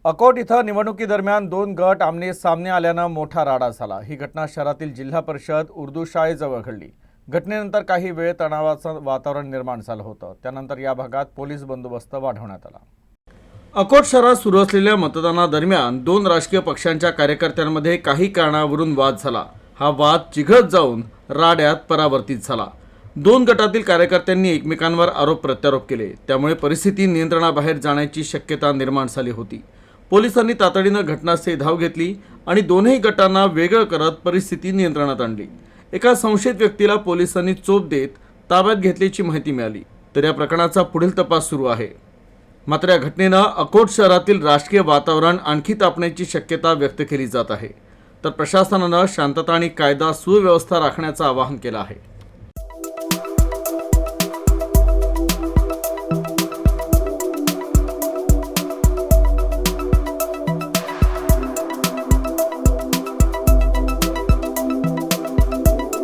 अकोट इथं निवडणुकीदरम्यान दोन गट आमने सामने आल्यानं मोठा राडा झाला। ही घटना शहरातील जिल्हा परिषद उर्दू शाळेजवळ घडली। घटनेनंतर काही वेळ तणावाचं वातावरण निर्माण झालं होतं। त्यानंतर या भागात पोलीस बंदोबस्त वाढवण्यात आला। अकोट शहरात सुरू असलेल्या मतदानादरम्यान दोन राजकीय पक्षांच्या कार्यकर्त्यांमध्ये काही कारणावरून वाद झाला। हा वाद चिघळत जाऊन राड्यात परावर्तित झाला। दोन गटातील कार्यकर्त्यांनी एकमेकांवर आरोप प्रत्यारोप केले। त्यामुळे परिस्थिती नियंत्रणाबाहेर जाण्याची शक्यता निर्माण झाली होती। पोलिसांनी तातडीनं घटनास्थळी धाव घेतली आणि दोन्ही गटांना वेगळं करत परिस्थिती नियंत्रणात आणली। एका संशयित व्यक्तीला पोलिसांनी चोप देत ताब्यात घेतल्याची माहिती मिळाली। तर या प्रकरणाचा पुढील तपास सुरू आहे। मात्र या घटनेनं अकोट शहरातील राजकीय वातावरण आणखी तापण्याची शक्यता व्यक्त केली जात आहे। तर प्रशासनानं शांतता आणि कायदा सुव्यवस्था राखण्याचं आवाहन केलं आहे।